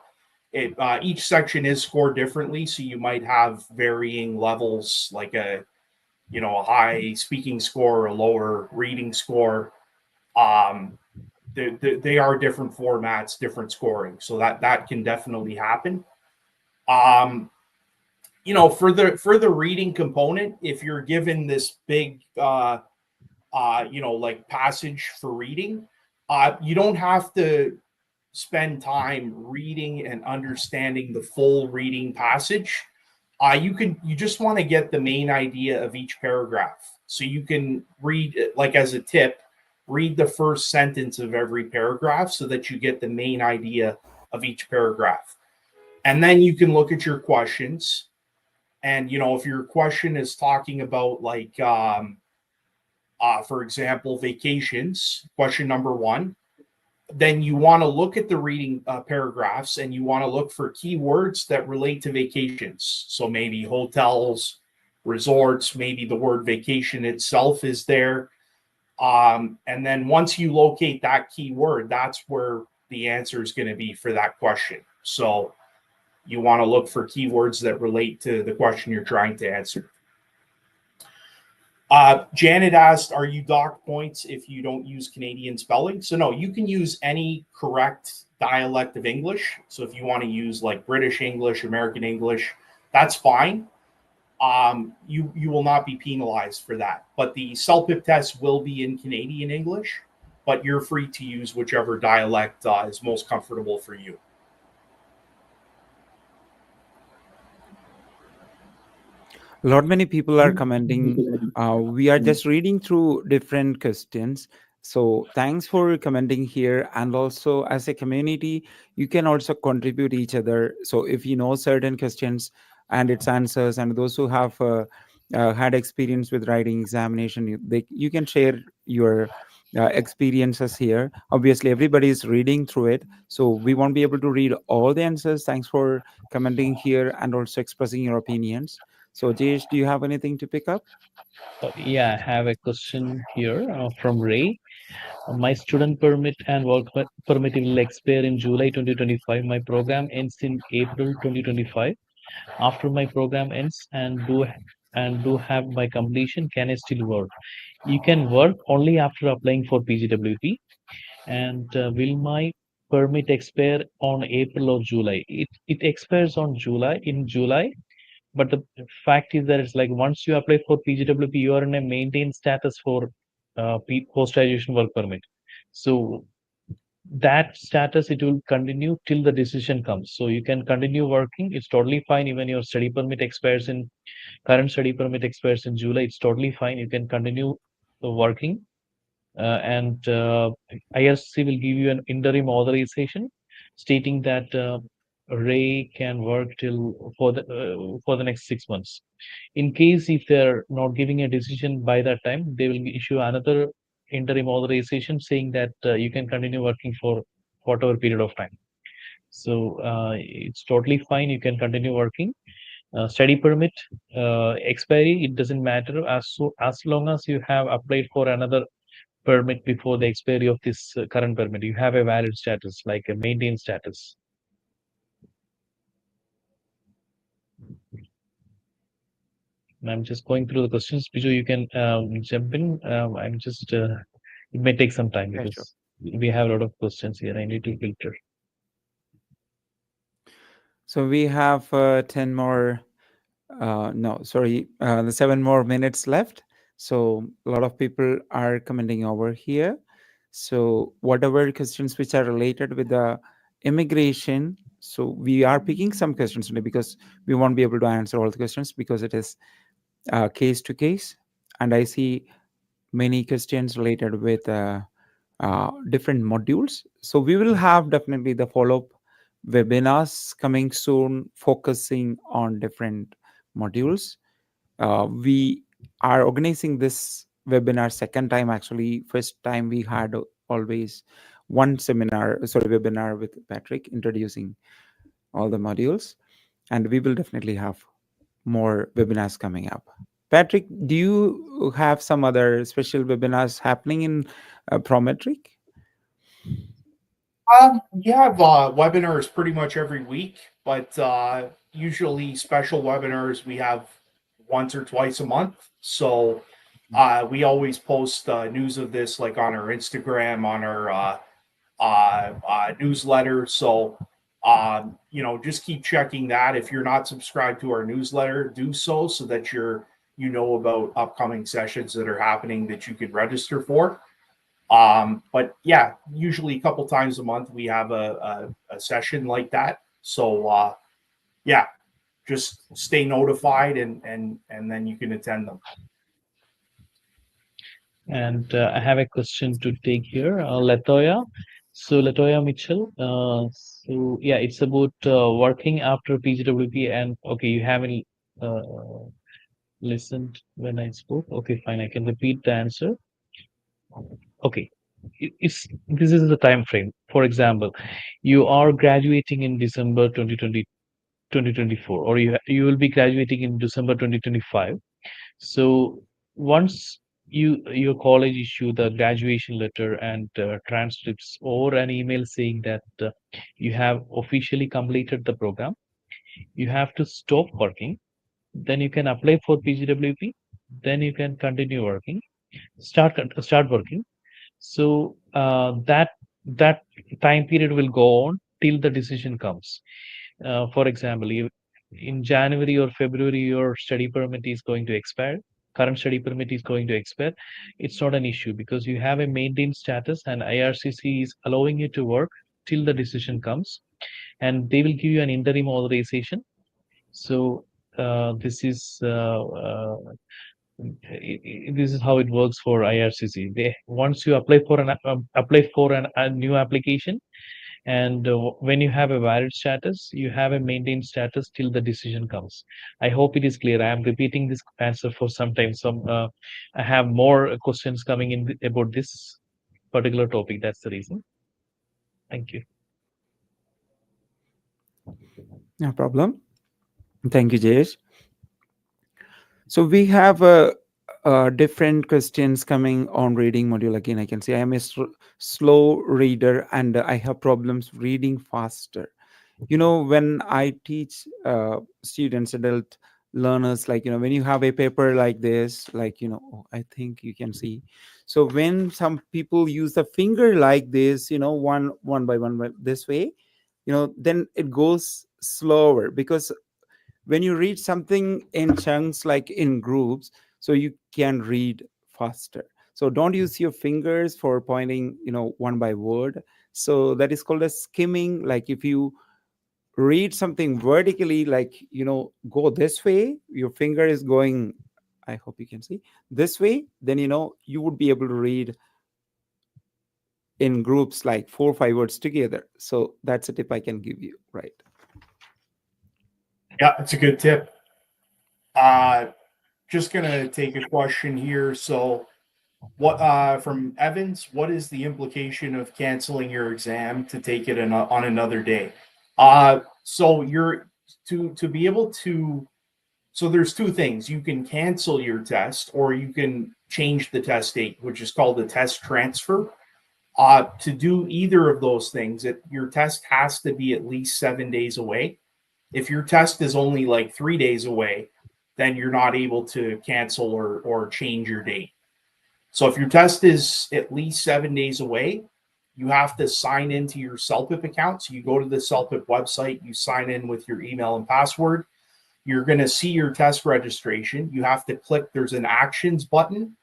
each section is scored differently. So you might have varying levels, like a high speaking score or a lower reading score. They are different formats, different scoring, so that can definitely happen. For the reading component, if you're given this big like passage for reading, you don't have to spend time reading and understanding the full reading passage. You just want to get the main idea of each paragraph. So you can read, like as a tip, read the first sentence of every paragraph so that you get the main idea of each paragraph. And then you can look at your questions. And, if your question is talking about, like, for example, vacations, question number 1, then you want to look at the reading paragraphs, and you want to look for keywords that relate to vacations. So maybe hotels, resorts, maybe the word vacation itself is there. And then once you locate that keyword, that's where the answer is going to be for that question. So you want to look for keywords that relate to the question you're trying to answer. Janet asked, are you docked points if you don't use Canadian spelling? So no, you can use any correct dialect of English. So if you want to use like British English, American English, that's fine. You will not be penalized for that. But the CELPIP test will be in Canadian English, but you're free to use whichever dialect is most comfortable for you. A lot many people are commenting. We are just reading through different questions. So thanks for commenting here. And also, as a community, you can also contribute each other. So if you know certain questions and its answers, and those who have had experience with writing examination, you can share your experiences here. Obviously, everybody is reading through it, so we won't be able to read all the answers. Thanks for commenting here and also expressing your opinions. So, Jayesh, do you have anything to pick up? Yeah, I have a question here from Ray. My student permit and work permit will expire in July 2025. My program ends in April 2025. After my program ends and do have my completion, can I still work? You can work only after applying for PGWP. And will my permit expire on April or July? It expires on July. But the fact is that it's like once you apply for PGWP, you are in a maintained status for post graduation work permit. So that status it will continue till the decision comes. So you can continue working. It's totally fine. Even your study permit expires in current study permit expires in July. It's totally fine. You can continue working and IRC will give you an interim authorization stating that Ray can work till for the next 6 months. In case if they're not giving a decision by that time, they will issue another interim authorization saying that you can continue working for whatever period of time. So it's totally fine. You can continue working. Study permit expiry, it doesn't matter as long as you have applied for another permit before the expiry of this current permit. You have a valid status, like a maintained status. I'm just going through the questions. Biju, you can jump in. I'm just, it may take some time Yeah, sure. because we have a lot of questions here. I need to filter. So we have 10 more, no, sorry, the 7 more minutes left. So a lot of people are commenting over here. So whatever questions which are related with the immigration, so we are picking some questions today because we won't be able to answer all the questions because it is case to case. And I see many questions related with different modules. So we will have definitely the follow-up webinars coming soon, focusing on different modules. We are organizing this webinar second time. Actually, first time we had always one webinar with Patrick introducing all the modules, and we will definitely have more webinars coming up. Patrick, do you have some other special webinars happening in Prometric? We have webinars pretty much every week, but usually special webinars we have once or twice a month. So we always post news of this like on our Instagram, on our newsletter. So just keep checking that. If you're not subscribed to our newsletter, do so that you know about upcoming sessions that are happening that you can register for. But yeah, usually a couple times a month we have a session like that. So yeah, just stay notified and then you can attend them. And I have a question to take here, Latoya. So Latoya Mitchell. So yeah, it's about working after PGWP, and okay, you haven't uh, listened when I spoke. Okay, fine. I can repeat the answer. Okay, it's this is the time frame. For example, you are graduating in December 2024, or you will be graduating in December 2025. So once your college issue the graduation letter and transcripts or an email saying that you have officially completed the program, you have to stop working. Then you can apply for PGWP. Then you can continue working. Start working. So that time period will go on till the decision comes. For example, in January or February, your study permit is going to expire. Current study permit is going to expire. It's not an issue because you have a maintained status, and IRCC is allowing you to work till the decision comes, and they will give you an interim authorization. So this is how it works for IRCC. They once you apply for a new application, and when you have a valid status, you have a maintained status till the decision comes. I hope it is clear. I am repeating this answer for some time. I have more questions coming in about this particular topic. That's the reason. Thank you. No problem. Thank you, Jayesh. So we have different questions coming on reading module. Again, I can see I am a slow reader and I have problems reading faster. When I teach students, adult learners, like, when you have a paper like this, like, I think you can see. So when some people use the finger like this, one by one, this way, then it goes slower, because when you read something in chunks, like in groups, so you can read faster. So don't use your fingers for pointing, one by word. So that is called as skimming. Like if you read something vertically, like, go this way, your finger is going, I hope you can see, this way, then you would be able to read in groups like 4 or 5 words together. So that's a tip I can give you, right? Yeah, it's a good tip. Uh, just gonna take a question here. So, what from Evans? What is the implication of canceling your exam to take it on another day? So you're to be able to. So there's two things. You can cancel your test, or you can change the test date, which is called a test transfer. To do either of those things, your test has to be at least 7 days away. If your test is only like 3 days away, then you're not able to cancel or change your date. So if your test is at least 7 days away, you have to sign into your CELPIP account. So you go to the CELPIP website, you sign in with your email and password. You're going to see your test registration. You have to click, there's an actions button.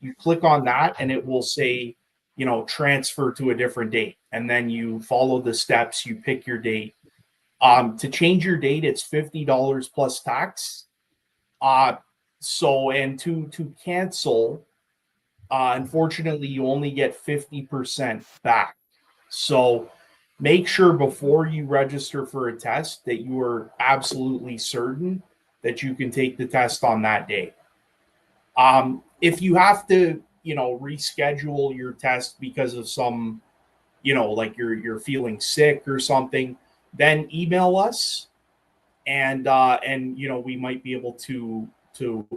You click on that and it will say, transfer to a different date. And then you follow the steps, you pick your date. To change your date, it's $50 plus tax. And to cancel, unfortunately, you only get 50% back. So make sure before you register for a test that you are absolutely certain that you can take the test on that day. If you have to, reschedule your test because of some, like you're feeling sick or something, then email us, and we might be able to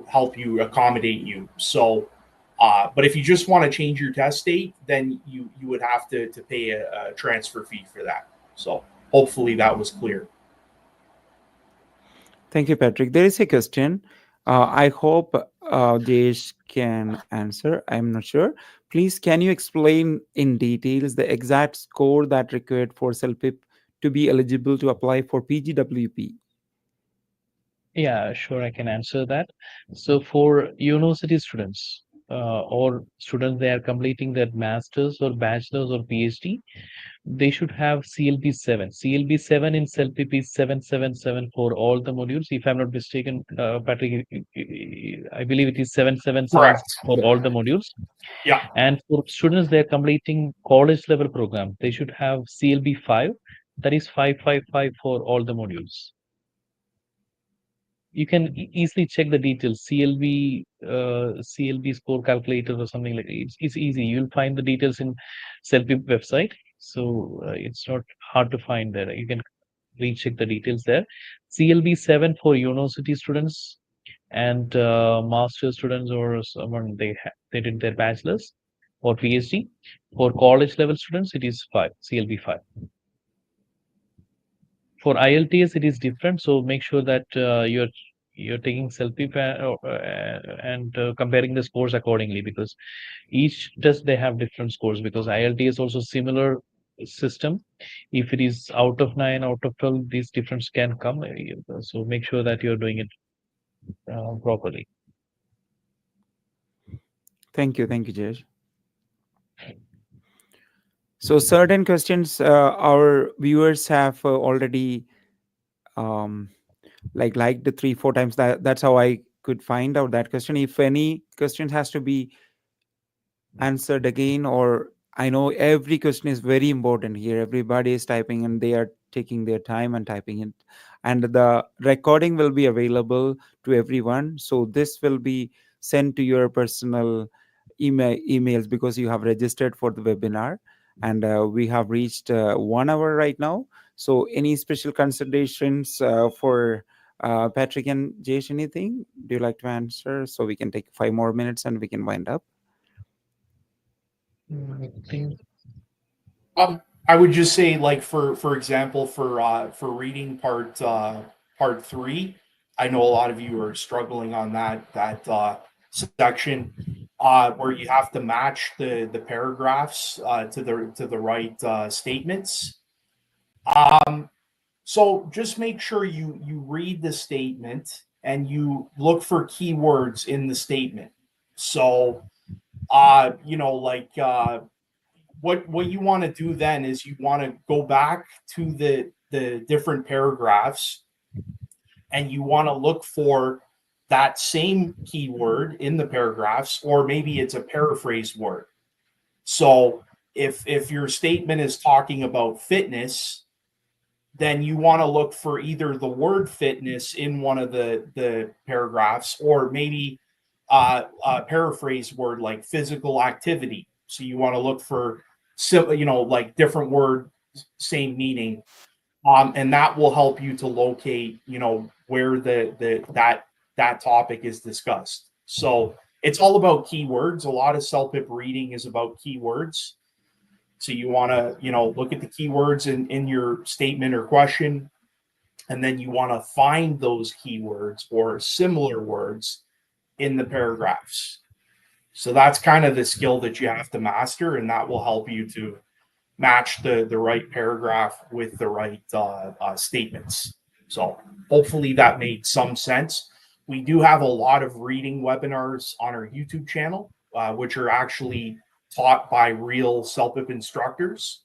help you accommodate you. So, but if you just want to change your test date, then you would have to pay a transfer fee for that. So hopefully that was clear. Thank you, Patrick. There is a question. I hope Jayesh can answer. I'm not sure. Please, can you explain in details the exact score that required for CELPIP to be eligible to apply for PGWP? Yeah, sure, I can answer that. So for university students or students they are completing their masters or bachelor's or PhD, they should have CLB 7. CLB 7 in CELPIP is 777 for all the modules. If I'm not mistaken, Patrick, I believe it is 777 Correct. for all the modules. Yeah. And for students they are completing college level program, they should have CLB 5. That is 555 for all the modules. You can easily check the details. CLB score calculator or something like that. It's easy. You'll find the details in CELPIP website. So it's not hard to find there. You can recheck the details there. CLB 7 for university students and master students, or someone they did their bachelor's or PhD. For college level students, it is 5, CLB 5. For IELTS, it is different. So make sure that you're taking CELPIP and comparing the scores accordingly, because each test they have different scores. Because IELTS also similar system. If it is out of 9, out of 12, these difference can come. So make sure that you're doing it properly. Thank you, Jayesh. So certain questions our viewers have already um, liked the 3-4 times. That's how I could find out that question. If any question has to be answered again, or I know every question is very important here. Everybody is typing and they are taking their time and typing it, and the recording will be available to everyone. So this will be sent to your personal emails because you have registered for the webinar. And we have reached 1 hour right now. So any special considerations for Patrick and Jayesh? Anything do you like to answer, so we can take 5 more minutes and we can wind up? I think I would just say, like, for example, for reading part three, I know a lot of you are struggling on that section where you have to match the paragraphs to the right statements. So just make sure you read the statement and you look for keywords in the statement. So like what you want to do then is you want to go back to the different paragraphs and you want to look for that same keyword in the paragraphs, or maybe it's a paraphrased word. So if your statement is talking about fitness, then you want to look for either the word fitness in one of the paragraphs, or maybe a paraphrase word like physical activity. So you want to look for like different word, same meaning, and that will help you to locate where that topic is discussed. So it's all about keywords. A lot of CELPIP reading is about keywords. So you want to look at the keywords in your statement or question, and then you want to find those keywords or similar words in the paragraphs. So that's kind of the skill that you have to master, and that will help you to match the right paragraph with the right statements. So hopefully that made some sense. We do have a lot of reading webinars on our YouTube channel, which are actually taught by real CELPIP instructors.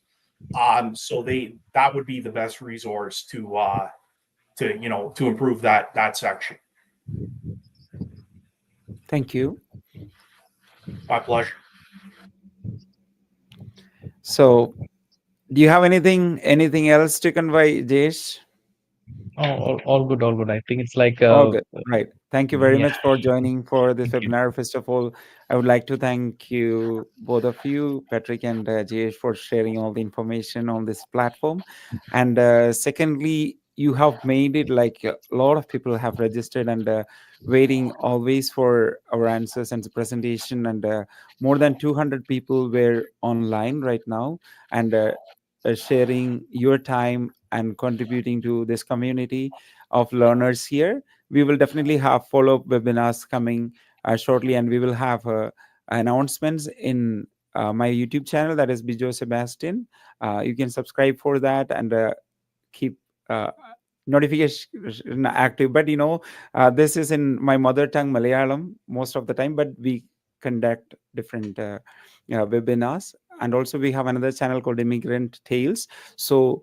So that would be the best resource to improve that section. Thank you. My pleasure. So do you have anything else to convey, Jayesh? all good, all good. I think it's like All good. Right. Thank you very yeah. much for joining for this Thank you. webinar. First of all, I would like to thank you, both of you, Patrick and Jayesh, for sharing all the information on this platform. And secondly, you have made it like a lot of people have registered and waiting always for our answers and the presentation. And more than 200 people were online right now, and sharing your time and contributing to this community of learners here. We will definitely have follow-up webinars coming shortly, and we will have announcements in my YouTube channel, that is Bijo Sebastian. You can subscribe for that and keep notification active. But this is in my mother tongue, Malayalam, most of the time, but we conduct different webinars. And also we have another channel called Immigrant Tales. So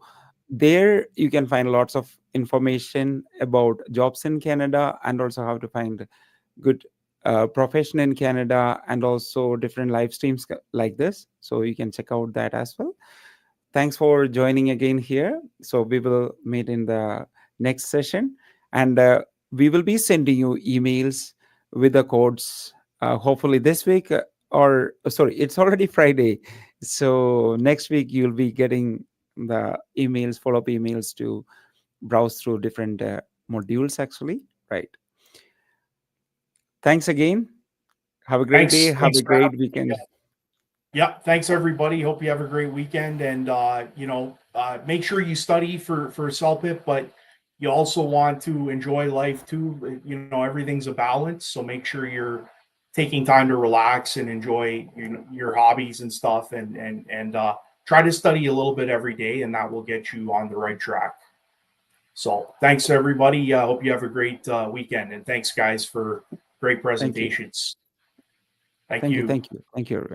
there you can find lots of information about jobs in Canada, and also how to find good profession in Canada, and also different live streams like this. So you can check out that as well. Thanks for joining again here. So we will meet in the next session, and we will be sending you emails with the codes hopefully this week, or sorry, it's already Friday. So next week you'll be getting the emails, follow-up emails, to browse through different modules actually. Right. Thanks again. Have a great day. Have Thanks a for having great me. weekend. Yeah, thanks everybody. Hope you have a great weekend, and make sure you study for CELPIP, but you also want to enjoy life too. Everything's a balance, so make sure you're taking time to relax and enjoy your hobbies and stuff, and try to study a little bit every day, and that will get you on the right track. So thanks everybody. Hope you have a great weekend, and thanks guys for great Thank you. presentations. Thank Thank you. you. Thank you. Thank you, everyone.